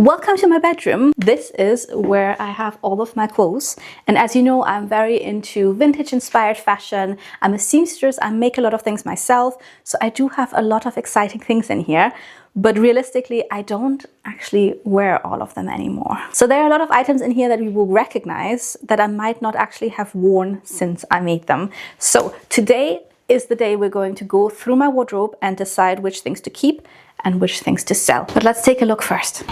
Welcome to my bedroom. This is where I have all of my clothes. And as you know, I'm very into vintage inspired fashion. I'm a seamstress. I make a lot of things myself. So I do have a lot of exciting things in here. But realistically, I don't actually wear all of them anymore. So there are a lot of items in here that you will recognize that I might not actually have worn since I made them. So today is the day we're going to go through my wardrobe and decide which things to keep and which things to sell. But let's take a look first.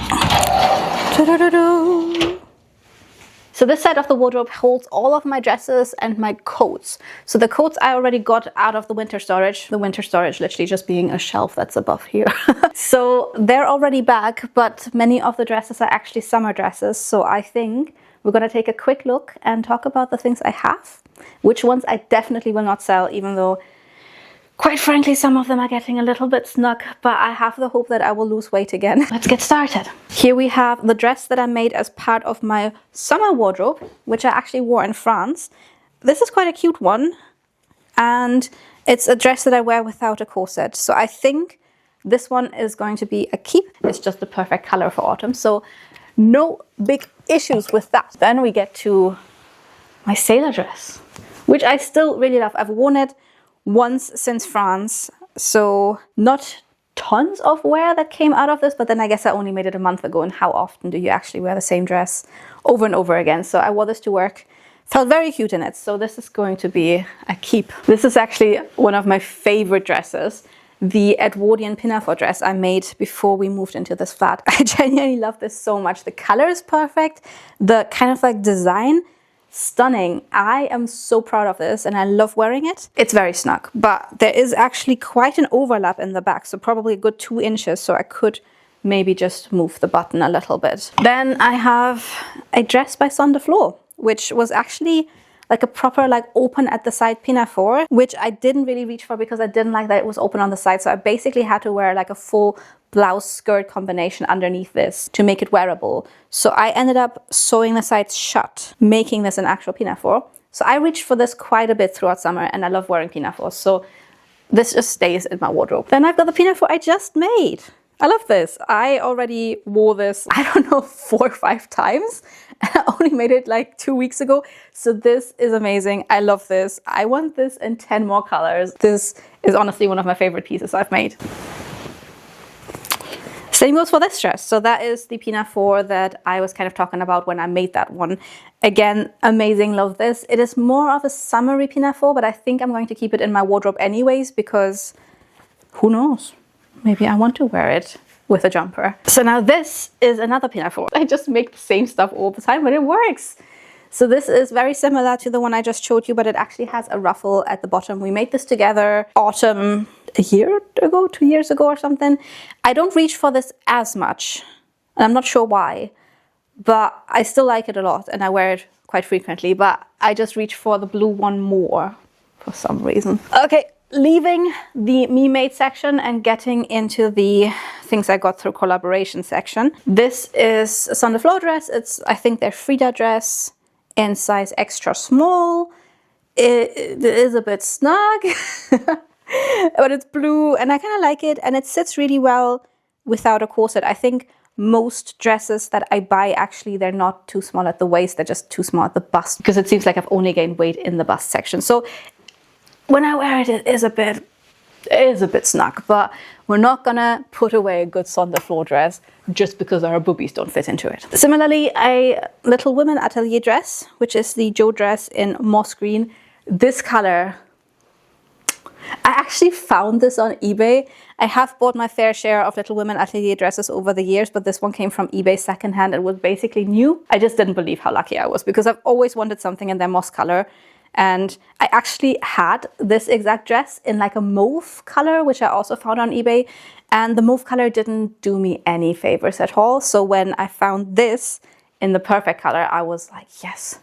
So this side of the wardrobe holds all of my dresses and my coats. So the coats I already got out of the winter storage. The winter storage literally just being a shelf that's above here. So they're already back, but many of the dresses are actually summer dresses. So I think we're gonna take a quick look and talk about the things I have, which ones I definitely will not sell, even though quite frankly, some of them are getting a little bit snug, but I have the hope that I will lose weight again. Let's get started. Here we have the dress that I made as part of my summer wardrobe, which I actually wore in France. This is quite a cute one, and it's a dress that I wear without a corset. So I think this one is going to be a keep. It's just the perfect color for autumn, so no big issues with that. Then we get to my sailor dress, which I still really love. I've worn it once since France, so not tons of wear that came out of this, but then I guess I only made it a month ago, and how often do you actually wear the same dress over and over again? So I wore this to work, felt very cute in it, so this is going to be a keep. This is actually one of my favorite dresses, the Edwardian pinafore dress I made before we moved into this flat. I genuinely love this so much. The color is perfect, the kind of like design, stunning. I am so proud of this and I love wearing it. It's very snug, but there is actually quite an overlap in the back, so probably a good 2 inches, so I could maybe just move the button a little bit. Then I have a dress by Fleur, which was actually like a proper like open at the side pinafore, which I didn't really reach for because I didn't like that it was open on the side, so I basically had to wear like a full blouse skirt combination underneath this to make it wearable. So I ended up sewing the sides shut, making this an actual pinafore. So I reached for this quite a bit throughout summer, and I love wearing pinafores, so this just stays in my wardrobe. Then I've got the pinafore I just made. I love this. I already wore this, I don't know, 4 or 5 times. I only made it like 2 weeks ago. So this is amazing. I love this. I want this in 10 more colors. This is honestly one of my favorite pieces I've made. Same goes for this dress. So that is the pinafore that I was kind of talking about when I made that one. Again, amazing, love this. It is more of a summery pinafore, but I think I'm going to keep it in my wardrobe anyways, because who knows? Maybe I want to wear it with a jumper. So now this is another pinafore. I just make the same stuff all the time, but it works. So this is very similar to the one I just showed you, but it actually has a ruffle at the bottom. We made this together autumn a year ago, 2 years ago or something. I don't reach for this as much, and I'm not sure why, but I still like it a lot and I wear it quite frequently, but I just reach for the blue one more for some reason. Okay, leaving the Me Made section and getting into the things I got through collaboration section. This is a Fleur dress. It's, I think, their Frida dress in size extra small. It is a bit snug, but it's blue and I kind of like it, and it sits really well without a corset. I think most dresses that I buy, actually, they're not too small at the waist, they're just too small at the bust, because it seems like I've only gained weight in the bust section. So when I wear it, it is a bit snug, but we're not gonna put away a good Fleur dress just because our boobies don't fit into it. Similarly, a Little Women Atelier dress, which is the Joe dress in moss green. This color, I actually found this on eBay. I have bought my fair share of Little Women Atelier dresses over the years, but this one came from eBay secondhand. It was basically new. I just didn't believe how lucky I was, because I've always wanted something in their moss color. And I actually had this exact dress in like a mauve color, which I also found on eBay. And the mauve color didn't do me any favors at all. So when I found this in the perfect color, I was like, yes,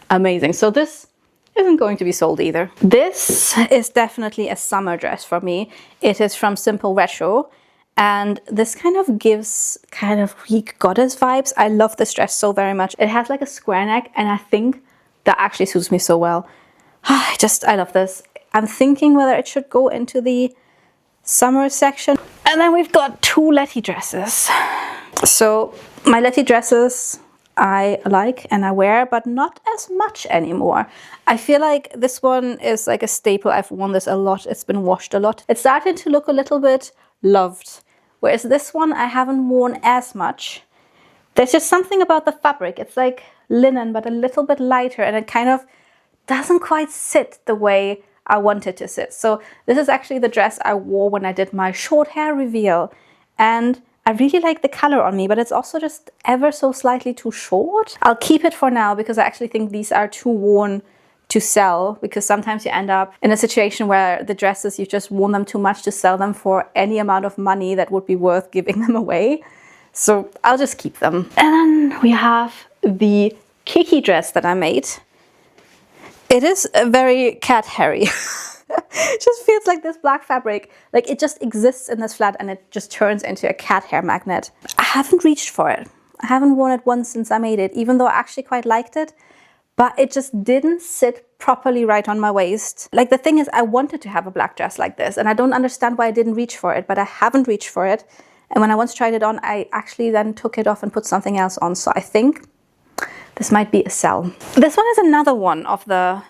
amazing. So this isn't going to be sold either. This is definitely a summer dress for me. It is from Simple Retro. And this kind of gives kind of Greek goddess vibes. I love this dress so very much. It has like a square neck, and I think that actually suits me so well. I love this. I'm thinking whether it should go into the summer section. And then we've got 2 Letty dresses. So my Letty dresses I like and I wear, but not as much anymore. I feel like this one is like a staple. I've worn this a lot. It's been washed a lot. It's starting to look a little bit loved. Whereas this one I haven't worn as much. There's just something about the fabric. It's like linen, but a little bit lighter, and it kind of doesn't quite sit the way I want it to sit. So this is actually the dress I wore when I did my short hair reveal. And I really like the color on me, but it's also just ever so slightly too short. I'll keep it for now because I actually think these are too worn to sell, because sometimes you end up in a situation where the dresses, you've just worn them too much to sell them for any amount of money that would be worth giving them away. So I'll just keep them. And then we have the Kiki dress that I made. It is very cat hairy. It just feels like this black fabric, like it just exists in this flat and it just turns into a cat hair magnet. I haven't reached for it. I haven't worn it once since I made it, even though I actually quite liked it, but it just didn't sit properly right on my waist. Like the thing is, I wanted to have a black dress like this and I don't understand why I didn't reach for it, but I haven't reached for it. And when I once tried it on, I actually then took it off and put something else on. So I think this might be a sell. This one is another one of the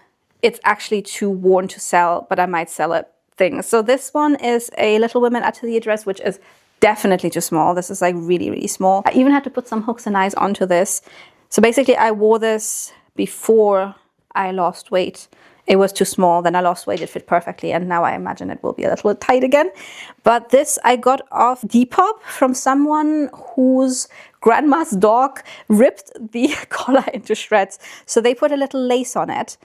it's actually too worn to sell, but I might sell it things. So this one is a Little Women atelier dress, which is definitely too small. This is like really, really small. I even had to put some hooks and eyes onto this. So basically I wore this before I lost weight. It was too small, then I lost weight, it fit perfectly, and now I imagine it will be a little bit tight again. But this I got off Depop from someone whose grandma's dog ripped the collar into shreds. So they put a little lace on it.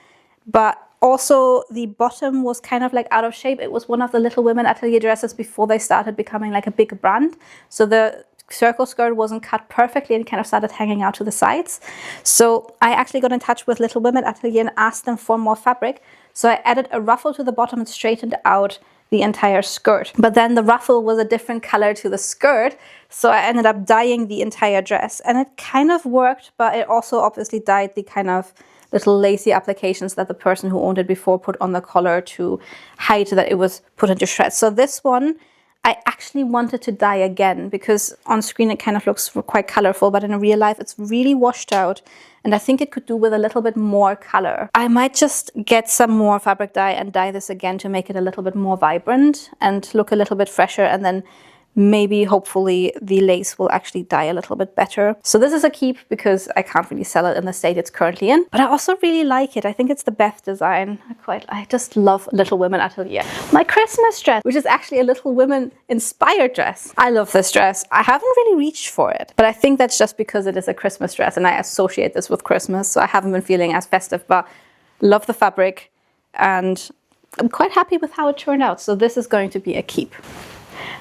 But also the bottom was kind of like out of shape. It was one of the Little Women atelier dresses before they started becoming like a big brand. So the circle skirt wasn't cut perfectly and kind of started hanging out to the sides. So I actually got in touch with Little Women atelier and asked them for more fabric. So I added a ruffle to the bottom and straightened out the entire skirt. But then the ruffle was a different color to the skirt. So I ended up dyeing the entire dress and it kind of worked, but it also obviously dyed the kind of little lacy applications that the person who owned it before put on the collar to hide that it was put into shreds. So this one, I actually wanted to dye again because on screen it kind of looks quite colorful, but in real life it's really washed out. And I think it could do with a little bit more color. I might just get some more fabric dye and dye this again to make it a little bit more vibrant and look a little bit fresher, and then maybe hopefully the lace will actually dye a little bit better. So this is a keep because I can't really sell it in the state it's currently in, but I also really like it. I think it's the Beth design. I just love Little Women atelier. My Christmas dress, which is actually a Little Women inspired dress. I love this dress. I haven't really reached for it, but I think that's just because it is a Christmas dress and I associate this with Christmas, so I haven't been feeling as festive, but love the fabric and I'm quite happy with how it turned out. So this is going to be a keep.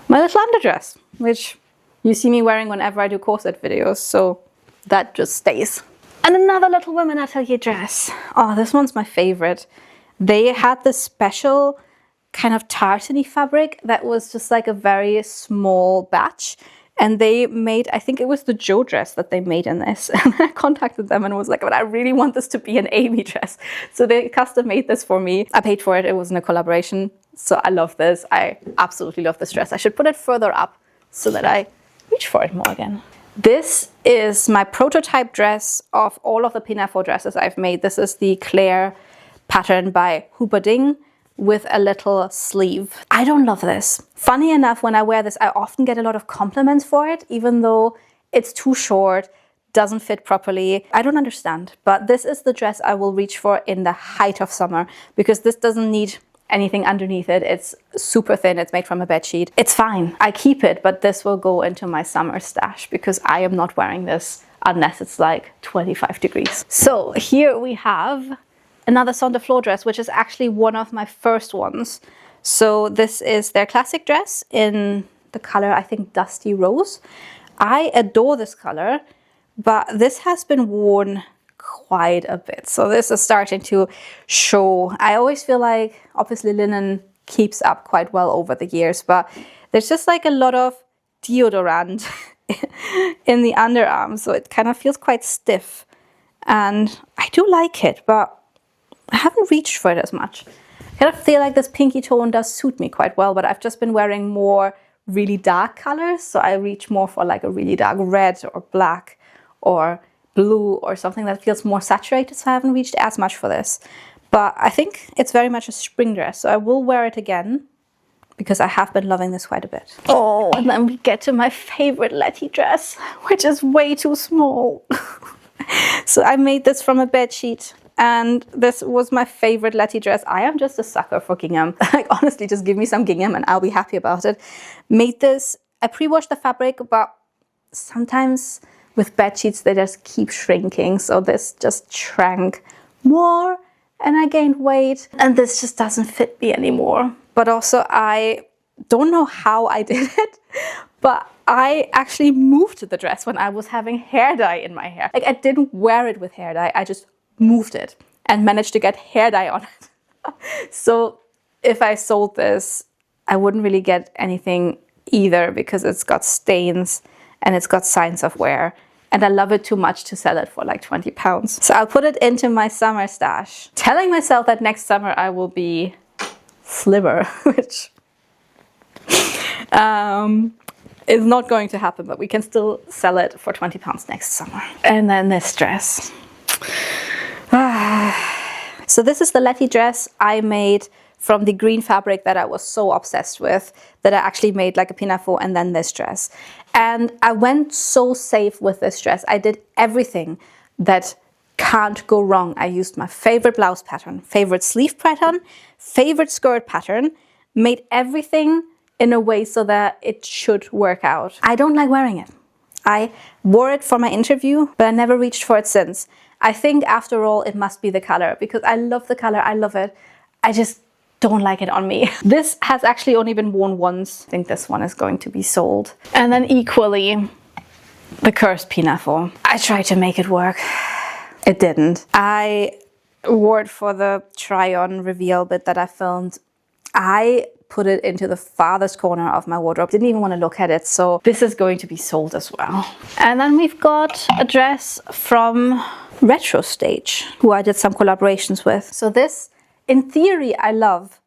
My little underdress, which you see me wearing whenever I do corset videos, so that just stays. And another Little Women atelier dress. Oh, this one's my favorite. They had this special kind of tartany fabric that was just like a very small batch. And they made, I think it was the Joe dress that they made in this. And I contacted them and was like, but I really want this to be an Amy dress. So they custom made this for me. I paid for it. It wasn't a collaboration. So I love this. I absolutely love this dress. I should put it further up so that I reach for it more again. This is my prototype dress of all of the pinafore dresses I've made. This is the Claire pattern by Hooperding with a little sleeve. I don't love this. Funny enough, when I wear this, I often get a lot of compliments for it, even though it's too short, doesn't fit properly. I don't understand, but this is the dress I will reach for in the height of summer because this doesn't need anything underneath it. It's super thin. It's made from a bedsheet. It's fine. I keep it, but this will go into my summer stash because I am not wearing this unless it's like 25 degrees. So here we have another Saint de Fleur dress, which is actually one of my first ones. So this is their classic dress in the color, I think, Dusty Rose. I adore this color, but this has been worn quite a bit. So this is starting to show. I always feel like, obviously, linen keeps up quite well over the years, but there's just like a lot of deodorant in the underarm. So it kind of feels quite stiff. And I do like it, but I haven't reached for it as much. I kind of feel like this pinky tone does suit me quite well, but I've just been wearing more really dark colors. So I reach more for like a really dark red or black or blue or something that feels more saturated. So I haven't reached as much for this. But I think it's very much a spring dress. So I will wear it again because I have been loving this quite a bit. Oh, and then we get to my favorite Letty dress, which is way too small. So I made this from a bed sheet. And this was my favorite Letty dress. I am just a sucker for gingham. Like, honestly, just give me some gingham and I'll be happy about it. Made this, I pre-washed the fabric, but sometimes with bed sheets, they just keep shrinking. So this just shrank more and I gained weight. And this just doesn't fit me anymore. But also, I don't know how I did it, but I actually moved the dress when I was having hair dye in my hair. Like, I didn't wear it with hair dye. I just moved it and managed to get hair dye on it. So if I sold this, I wouldn't really get anything either because it's got stains and it's got signs of wear. And I love it too much to sell it for like £20. So I'll put it into my summer stash, telling myself that next summer I will be slimmer, which is not going to happen, but we can still sell it for £20 next summer. And then this dress. So this is the Letty dress I made from the green fabric that I was so obsessed with that I actually made like a pinafore and then this dress. And I went so safe with this dress. I did everything that can't go wrong. I used my favorite blouse pattern, favorite sleeve pattern, favorite skirt pattern, made everything in a way so that it should work out. I don't like wearing it. I wore it for my interview, but I never reached for it since. I think after all, it must be the color because I love the color. I love it. I just don't like it on me. This has actually only been worn once. I think this one is going to be sold. And then equally, the cursed pinafore. I tried to make it work. It didn't. I wore it for the try-on reveal bit that I filmed. I put it into the farthest corner of my wardrobe. Didn't even want to look at it. So this is going to be sold as well. And then we've got a dress from Retro Stage, who I did some collaborations with. So this, in theory, I love.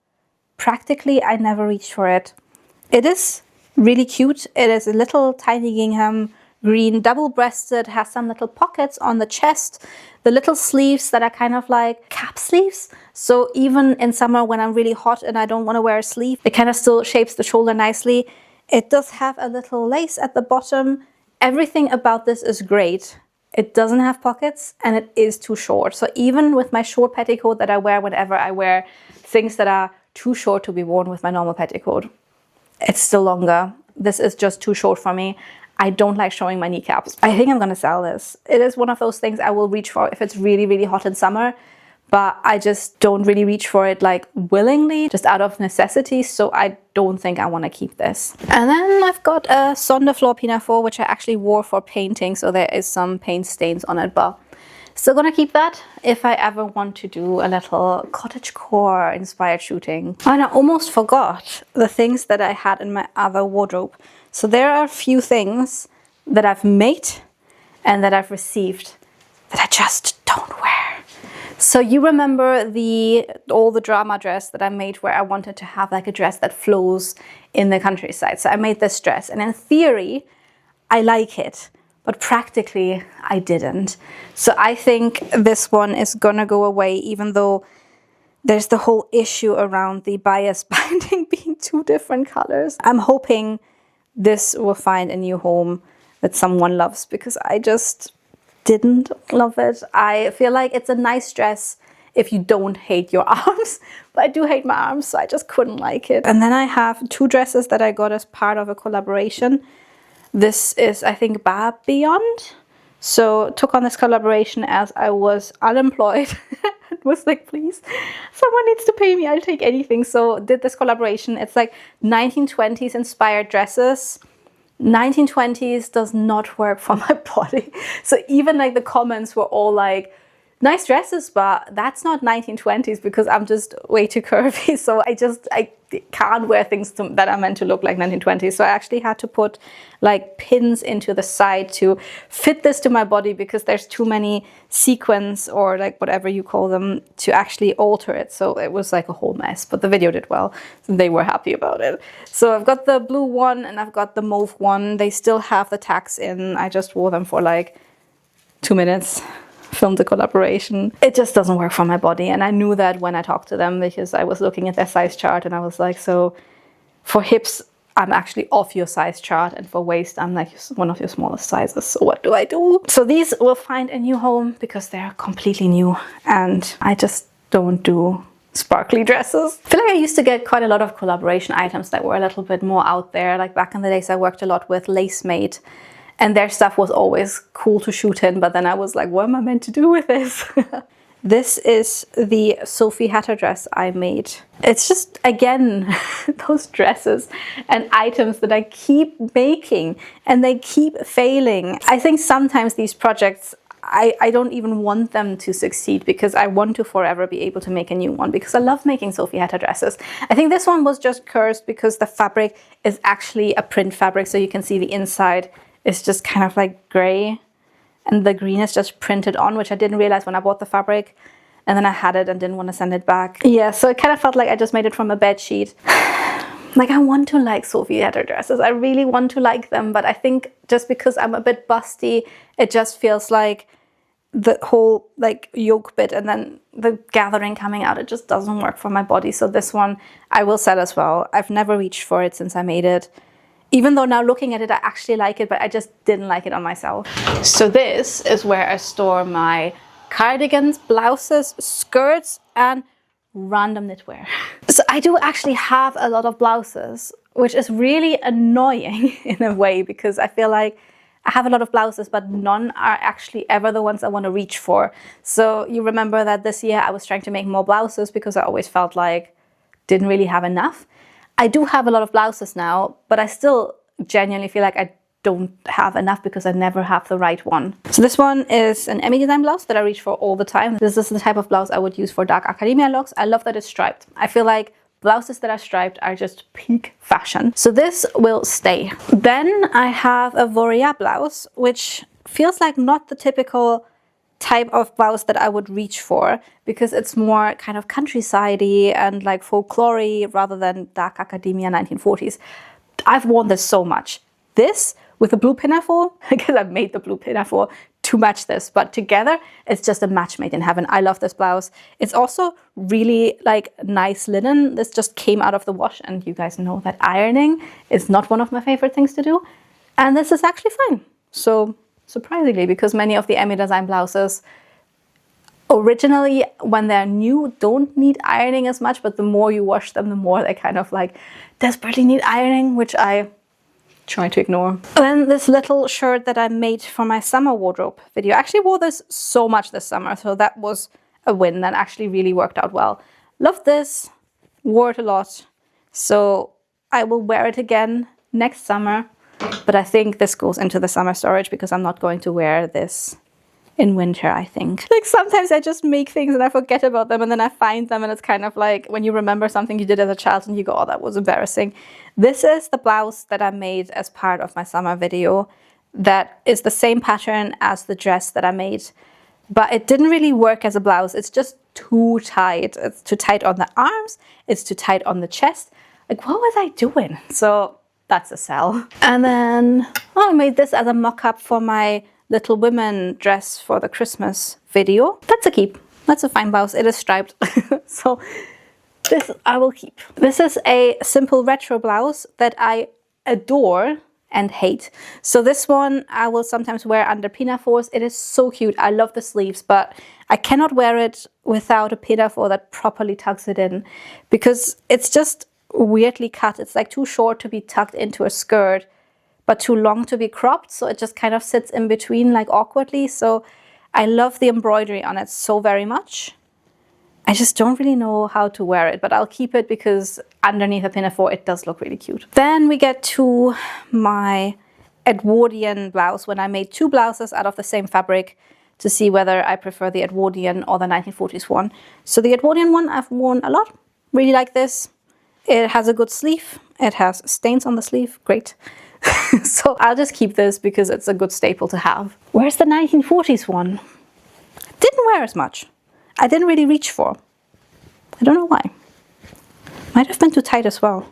Practically, I never reached for it. It is really cute. It is a little tiny gingham green, double-breasted, has some little pockets on the chest. The little sleeves that are kind of like cap sleeves. So even in summer when I'm really hot and I don't want to wear a sleeve, it kind of still shapes the shoulder nicely. It does have a little lace at the bottom. Everything about this is great. It doesn't have pockets and it is too short. So even with my short petticoat that I wear whenever I wear things that are too short to be worn with my normal petticoat, it's still longer. This is just too short for me. I don't like showing my kneecaps. I think I'm gonna sell this. It is one of those things I will reach for if it's really, really hot in summer, but I just don't really reach for it like willingly, just out of necessity. So I don't think I wanna keep this. And then I've got a Sonderfloor pinafore, which I actually wore for painting. So there is some paint stains on it, but still gonna keep that if I ever want to do a little cottagecore inspired shooting. And I almost forgot the things that I had in my other wardrobe. So there are a few things that I've made and that I've received that I just don't wear. So you remember all the drama dress that I made where I wanted to have like a dress that flows in the countryside. So I made this dress and in theory, I like it, but practically I didn't. So I think this one is gonna go away even though there's the whole issue around the bias binding being two different colors. I'm hoping this will find a new home that someone loves because I just didn't love it. I feel like it's a nice dress if you don't hate your arms, but I do hate my arms, so I just couldn't like it. And then I have two dresses that I got as part of a collaboration. This is, I think, Bar Beyond. So took on this collaboration as I was unemployed. Was like, please, someone needs to pay me, I'll take anything. So did this collaboration. It's like 1920s inspired dresses. 1920s does not work for my body. So even like the comments were all like, nice dresses, but that's not 1920s because I'm just way too curvy. So I can't wear things that are meant to look like 1920s. So I actually had to put like pins into the side to fit this to my body because there's too many sequins or like whatever you call them to actually alter it. So it was like a whole mess, but the video did well. So they were happy about it. So I've got the blue one and I've got the mauve one. They still have the tags in. I just wore them for like 2 minutes. Filmed the collaboration. It just doesn't work for my body, and I knew that when I talked to them because I was looking at their size chart and I was like, so for hips I'm actually off your size chart, and for waist I'm like one of your smallest sizes, so what do I do? So these will find a new home because they're completely new and I just don't do sparkly dresses. I feel like I used to get quite a lot of collaboration items that were a little bit more out there. Like back in the days I worked a lot with Lace Made, and their stuff was always cool to shoot in, but then I was like, what am I meant to do with this? This is the Sophie Hatter dress I made. It's just, again, those dresses and items that I keep making and they keep failing. I think sometimes these projects, I don't even want them to succeed because I want to forever be able to make a new one because I love making Sophie Hatter dresses. I think this one was just cursed because the fabric is actually a print fabric, so you can see the inside is just kind of like gray and the green is just printed on, which I didn't realize when I bought the fabric, and then I had it and didn't want to send it back. Yeah, so it kind of felt like I just made it from a bed sheet. Like I want to like Sophie Hatter dresses, I really want to like them, but I think just because I'm a bit busty, it just feels like the whole like yoke bit and then the gathering coming out, it just doesn't work for my body. So this one I will sell as well. I've never reached for it since I made it. Even though now looking at it, I actually like it, but I just didn't like it on myself. So this is where I store my cardigans, blouses, skirts, and random knitwear. So I do actually have a lot of blouses, which is really annoying in a way because I feel like I have a lot of blouses, but none are actually ever the ones I want to reach for. So you remember that this year I was trying to make more blouses because I always felt like didn't really have enough. I do have a lot of blouses now, but I still genuinely feel like I don't have enough because I never have the right one. So this one is an Emmy design blouse that I reach for all the time. This is the type of blouse I would use for dark academia looks. I love that it's striped. I feel like blouses that are striped are just peak fashion. So this will stay. Then I have a Voria blouse, which feels like not the typical type of blouse that I would reach for because it's more kind of countryside-y and like folklore-y rather than dark academia 1940s. I've worn this so much. This with a blue pinafore, because I made the blue pinafore to match this, but together it's just a match made in heaven. I love this blouse. It's also really like nice linen. This just came out of the wash, and you guys know that ironing is not one of my favorite things to do, and this is actually fine. So surprisingly, because many of the Emmy design blouses originally when they're new don't need ironing as much, but the more you wash them, the more they kind of like desperately need ironing, which I try to ignore. Then this little shirt that I made for my summer wardrobe video. I actually wore this so much this summer, so that was a win. That actually really worked out well. Loved this, wore it a lot, so I will wear it again next summer. But I think this goes into the summer storage because I'm not going to wear this in winter, I think. Like sometimes I just make things and I forget about them and then I find them and it's kind of like when you remember something you did as a child and you go, oh, that was embarrassing. This is the blouse that I made as part of my summer video. That is the same pattern as the dress that I made, but it didn't really work as a blouse. It's just too tight. It's too tight on the arms. It's too tight on the chest. Like, what was I doing? So that's a sell. And then I made this as a mock-up for my Little Women dress for the Christmas video. That's a keep. That's a fine blouse. It is striped. So this I will keep. This is a simple retro blouse that I adore and hate. So this one I will sometimes wear under pinafores. It is so cute. I love the sleeves, but I cannot wear it without a pinafore that properly tucks it in because it's just weirdly cut. It's like too short to be tucked into a skirt, but too long to be cropped. So it just kind of sits in between like awkwardly. So I love the embroidery on it so very much. I just don't really know how to wear it, but I'll keep it because underneath a pinafore, it does look really cute. Then we get to my Edwardian blouse when I made two blouses out of the same fabric to see whether I prefer the Edwardian or the 1940s one. So the Edwardian one I've worn a lot. Really like this. It has a good sleeve. It has stains on the sleeve. Great. So I'll just keep this because it's a good staple to have. Where's the 1940s one? Didn't wear as much. I didn't really reach for. I don't know why. Might have been too tight as well.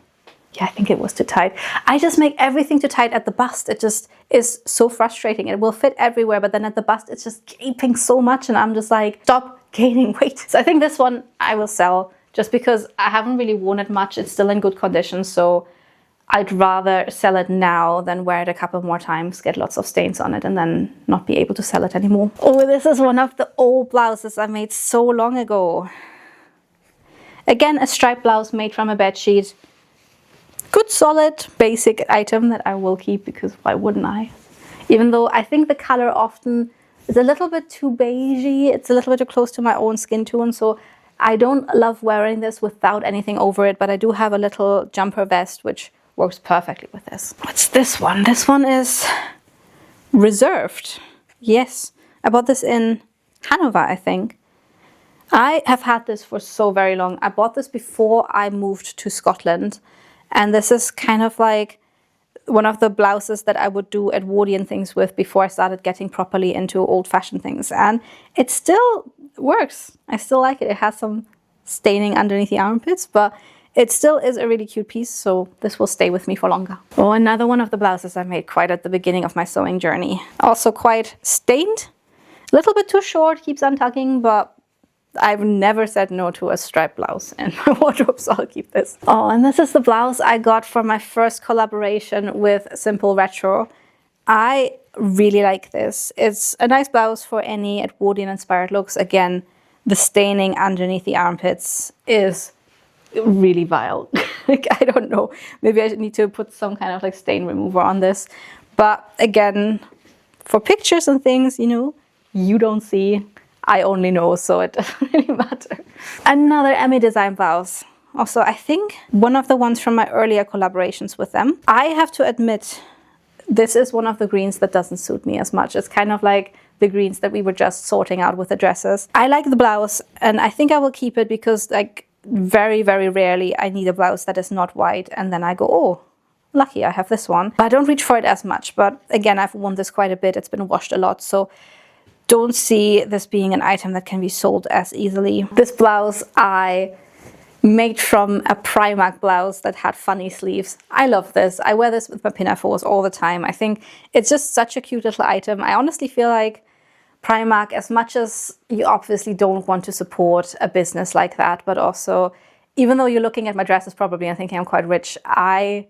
Yeah, I think it was too tight. I just make everything too tight at the bust. It just is so frustrating. It will fit everywhere, but then at the bust, it's just gaping so much. And I'm just like, stop gaining weight. So I think this one I will sell just because I haven't really worn it much. It's still in good condition. So I'd rather sell it now than wear it a couple more times, get lots of stains on it, and then not be able to sell it anymore. Oh, this is one of the old blouses I made so long ago. Again, a striped blouse made from a bedsheet. Good, solid, basic item that I will keep because why wouldn't I? Even though I think the color often is a little bit too beigey. It's a little bit too close to my own skin tone. So I don't love wearing this without anything over it, but I do have a little jumper vest, which works perfectly with this. What's this one? This one is Reserved. Yes, I bought this in Hanover, I think. I have had this for so very long. I bought this before I moved to Scotland. And this is kind of like one of the blouses that I would do Edwardian things with before I started getting properly into old-fashioned things. And it still works. I still like it. It has some staining underneath the armpits, but it still is a really cute piece, so this will stay with me for longer. Oh, another one of the blouses I made quite at the beginning of my sewing journey. Also quite stained. A little bit too short, keeps untucking, but I've never said no to a striped blouse in my wardrobe, so I'll keep this. Oh, and this is the blouse I got for my first collaboration with Simple Retro. I really like this. It's a nice blouse for any Edwardian inspired looks. Again, the staining underneath the armpits is really vile. Like, I don't know. Maybe I need to put some kind of like stain remover on this. But again, for pictures and things, you know, you don't see. I only know, so it doesn't really matter. Another Emmy design blouse. Also, I think one of the ones from my earlier collaborations with them. I have to admit, this is one of the greens that doesn't suit me as much. It's kind of like the greens that we were just sorting out with the dresses. I like the blouse, and I think I will keep it because, like, very, very rarely I need a blouse that is not white, and then I go, oh, lucky I have this one. But I don't reach for it as much. But again, I've worn this quite a bit. It's been washed a lot, so don't see this being an item that can be sold as easily. This blouse I made from a Primark blouse that had funny sleeves. I love this. I wear this with my pinafores all the time. I think it's just such a cute little item. I honestly feel like Primark, as much as you obviously don't want to support a business like that, but also, even though you're looking at my dresses probably and thinking I'm quite rich, I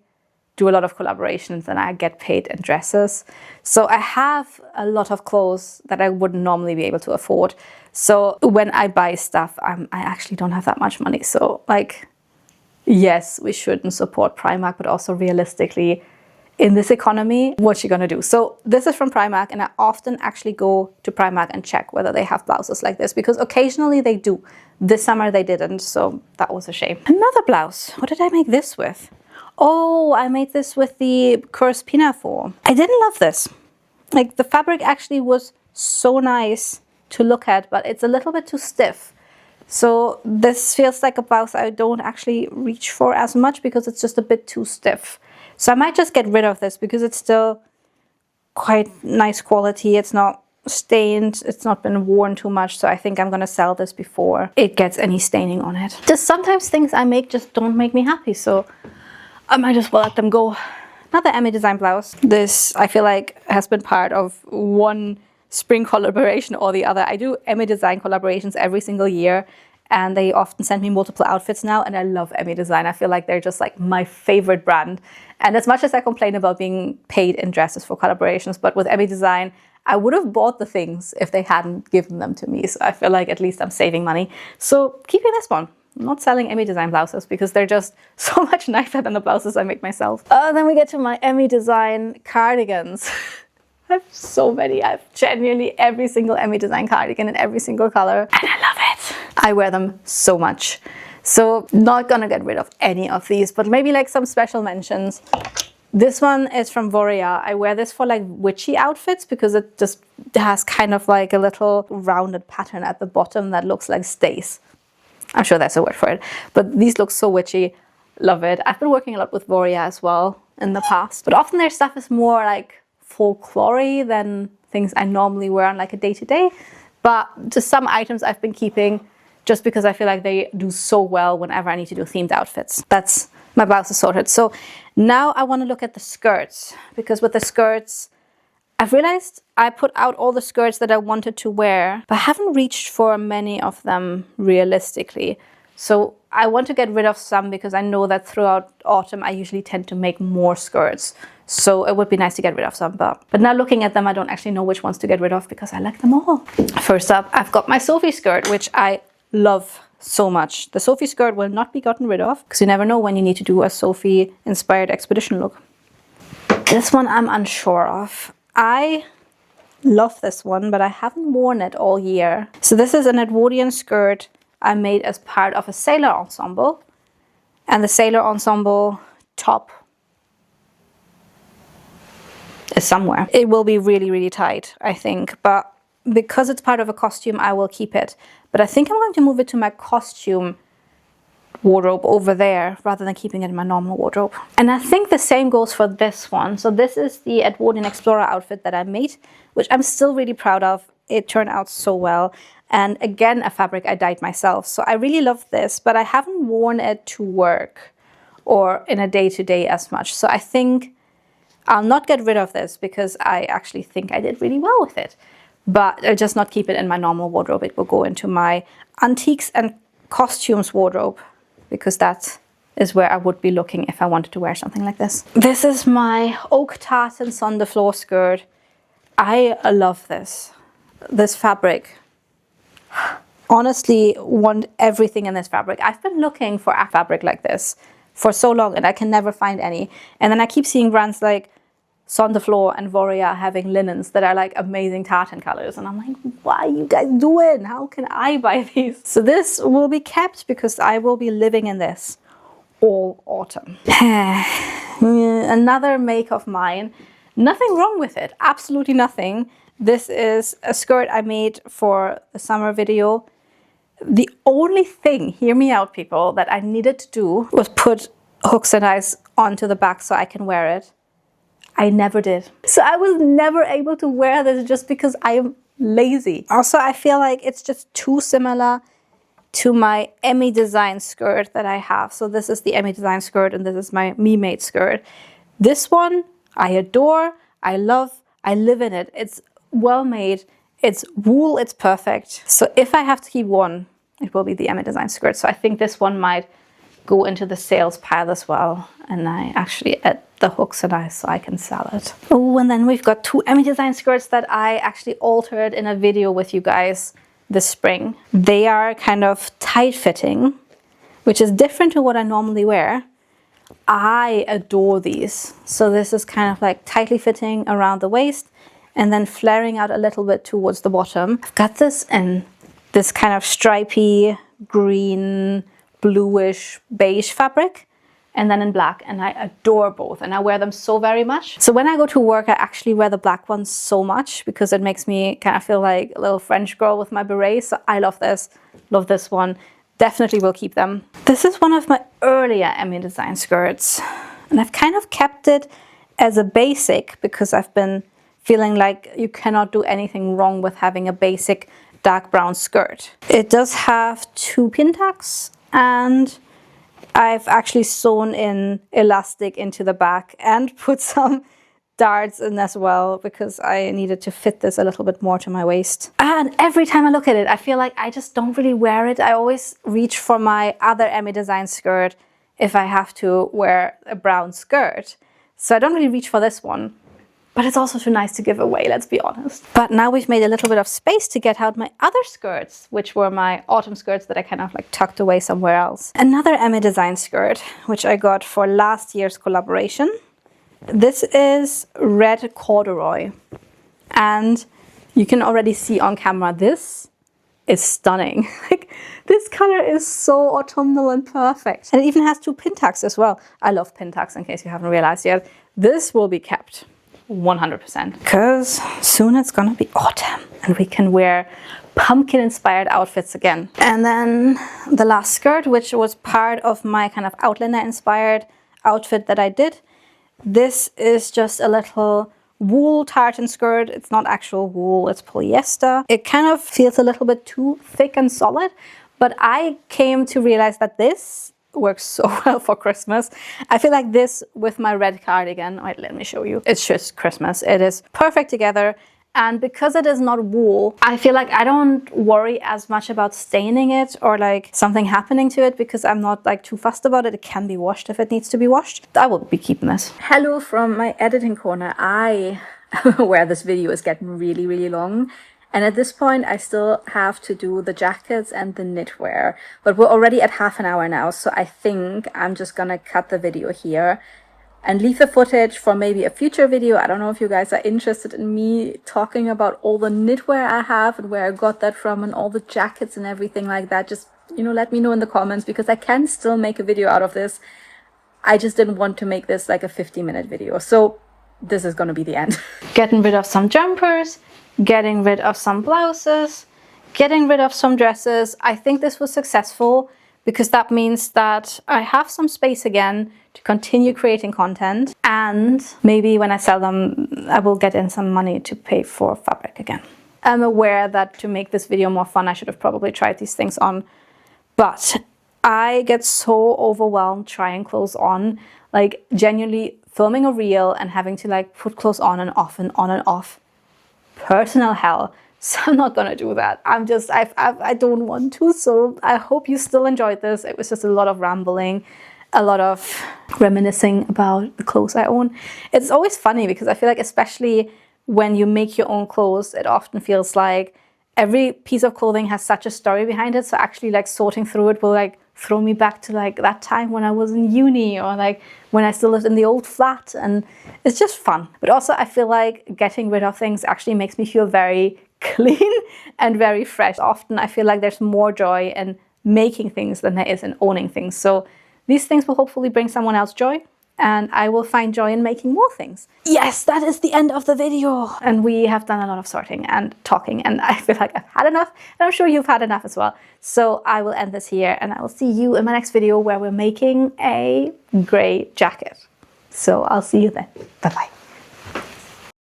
do a lot of collaborations and I get paid in dresses. So I have a lot of clothes that I wouldn't normally be able to afford. So when I buy stuff, I actually don't have that much money. So, like, yes, we shouldn't support Primark, but also realistically, in this economy, what you gonna do? So this is from Primark, and I often actually go to Primark and check whether they have blouses like this, because occasionally they do. This summer they didn't, so that was a shame. Another blouse. What did I make this with? Oh, I made this with the Curse Pinafore. I didn't love this. Like, the fabric actually was so nice to look at, but it's a little bit too stiff. So this feels like a blouse I don't actually reach for as much because it's just a bit too stiff. So I might just get rid of this because it's still quite nice quality. It's not stained. It's not been worn too much. So I think I'm going to sell this before it gets any staining on it. Just sometimes things I make just don't make me happy. So I might as well let them go. Another Emmy design blouse. This, I feel like, has been part of one spring collaboration or the other. I do Emmy design collaborations every single year, and they often send me multiple outfits now, and I love Emmy design. I feel like they're just like my favorite brand. And as much as I complain about being paid in dresses for collaborations, but with Emmy design, I would have bought the things if they hadn't given them to me. So I feel like at least I'm saving money. So keeping this one. I'm not selling Emmy design blouses because they're just so much nicer than the blouses I make myself. Then we get to my Emmy design cardigans. I have so many. I have genuinely every single Emmy design cardigan in every single color, and I love it. I wear them so much. So not gonna get rid of any of these, but maybe like some special mentions. This one is from Voria. I wear this for like witchy outfits because it just has kind of like a little rounded pattern at the bottom that looks like stays. I'm sure that's a word for it. But these look so witchy. Love it. I've been working a lot with Voria as well in the past. But often their stuff is more like folklore than things I normally wear on like a day-to-day. But just some items I've been keeping just because I feel like they do so well whenever I need to do themed outfits. That's my blouses sorted. So now I want to look at the skirts, because with the skirts, I've realized I put out all the skirts that I wanted to wear, but I haven't reached for many of them realistically. So I want to get rid of some because I know that throughout autumn I usually tend to make more skirts. So it would be nice to get rid of some, but now looking at them, I don't actually know which ones to get rid of because I like them all. First up, I've got my Sophie skirt, which I love so much. The Sophie skirt will not be gotten rid of because you never know when you need to do a Sophie inspired expedition look. This one I'm unsure of. I love this one, but I haven't worn it all year. So this is an Edwardian skirt I made as part of a sailor ensemble, and the sailor ensemble top is somewhere. It will be really, really tight, I think, but because it's part of a costume, I will keep it. But I think I'm going to move it to my costume wardrobe over there rather than keeping it in my normal wardrobe. And I think the same goes for this one. So this is the Edwardian Explorer outfit that I made, which I'm still really proud of. It turned out so well. And again, a fabric I dyed myself. So I really love this, but I haven't worn it to work or in a day-to-day as much. So I think I'll not get rid of this because I actually think I did really well with it. But I'll just not keep it in my normal wardrobe. It will go into my antiques and costumes wardrobe because that is where I would be looking if I wanted to wear something like this. This is my oak tartan Son de Fleur skirt. I love this fabric. Honestly, want everything in this fabric. I've been looking for a fabric like this for so long and I can never find any. And then I keep seeing brands like Son de Fleur and Voria having linens that are like amazing tartan colors. And I'm like, what are you guys doing? How can I buy these? So this will be kept because I will be living in this all autumn. Another make of mine. Nothing wrong with it. Absolutely nothing. This is a skirt I made for the summer video. The only thing, hear me out people, that I needed to do was put hooks and eyes onto the back so I can wear it. I never did. So I was never able to wear this just because I am lazy. Also, I feel like it's just too similar to my Emmy design skirt that I have. So this is the Emmy design skirt and this is my me-made skirt. This one I adore, I love, I live in it. It's well made, it's wool, it's perfect. So if I have to keep one, it will be the Emmy design skirt. So I think this one might go into the sales pile as well. And I actually add the hooks and eyes so I can sell it. Oh, and then we've got two Emmy design skirts that I actually altered in a video with you guys this spring. They are kind of tight fitting, which is different to what I normally wear. I adore these. So this is kind of like tightly fitting around the waist and then flaring out a little bit towards the bottom. I've got this in this kind of stripy, green, bluish, beige fabric, and then in black, and I adore both, and I wear them so very much. So when I go to work, I actually wear the black ones so much because it makes me kind of feel like a little French girl with my beret. So I love this one. Definitely will keep them. This is one of my earlier Emmy design skirts, and I've kind of kept it as a basic because I've been feeling like you cannot do anything wrong with having a basic dark brown skirt. It does have two pin tucks, and I've actually sewn in elastic into the back and put some darts in as well because I needed to fit this a little bit more to my waist. And every time I look at it, I feel like I just don't really wear it. I always reach for my other Emmy design skirt if I have to wear a brown skirt. So I don't really reach for this one. But it's also too nice to give away, let's be honest. But now we've made a little bit of space to get out my other skirts, which were my autumn skirts that I kind of like tucked away somewhere else. Another Emmy design skirt, which I got for last year's collaboration. This is red corduroy. And you can already see on camera, this is stunning. Like, this color is so autumnal and perfect. And it even has two pin tucks as well. I love pin tucks, in case you haven't realized yet. this will be kept 100%, because soon it's gonna be autumn and we can wear pumpkin inspired outfits again. And then the last skirt, which was part of my kind of outliner inspired outfit that I did. This is just a little wool tartan skirt. It's not actual wool, it's polyester. It kind of feels a little bit too thick and solid, but I came to realize that this works so well for Christmas. I feel like this with my red cardigan, wait, let me show you. It's just Christmas. It is perfect together. And because it is not wool, I feel like I don't worry as much about staining it or like something happening to it, because I'm not like too fussed about it. It can be washed if it needs to be washed. I will be keeping this. Hello from my editing corner. Where this video is getting really, really long. And at this point, I still have to do the jackets and the knitwear. But we're already at half an hour now, so I think I'm just gonna cut the video here and leave the footage for maybe a future video. I don't know if you guys are interested in me talking about all the knitwear I have and where I got that from and all the jackets and everything like that. Just, you know, let me know in the comments, because I can still make a video out of this. I just didn't want to make this like a 50-minute video. So this is gonna be the end. Getting rid of some jumpers, getting rid of some blouses, getting rid of some dresses. I think this was successful, because that means that I have some space again to continue creating content, and maybe when I sell them, I will get in some money to pay for fabric again. I'm aware that to make this video more fun, I should have probably tried these things on, but I get so overwhelmed trying clothes on, like genuinely filming a reel and having to like put clothes on and off and on and off. Personal hell. So I'm not gonna do that. I don't want to. So I hope you still enjoyed this. It was just a lot of rambling, a lot of reminiscing about the clothes I own. It's always funny because I feel like, especially when you make your own clothes, it often feels like every piece of clothing has such a story behind it. So actually like sorting through it will like throw me back to like that time when I was in uni, or like when I still lived in the old flat, and it's just fun. But also I feel like getting rid of things actually makes me feel very clean and very fresh. Often I feel like there's more joy in making things than there is in owning things. So these things will hopefully bring someone else joy, and I will find joy in making more things. Yes, that is the end of the video. And we have done a lot of sorting and talking, and I feel like I've had enough, and I'm sure you've had enough as well. So I will end this here, and I will see you in my next video where we're making a grey jacket. So I'll see you then. Bye-bye.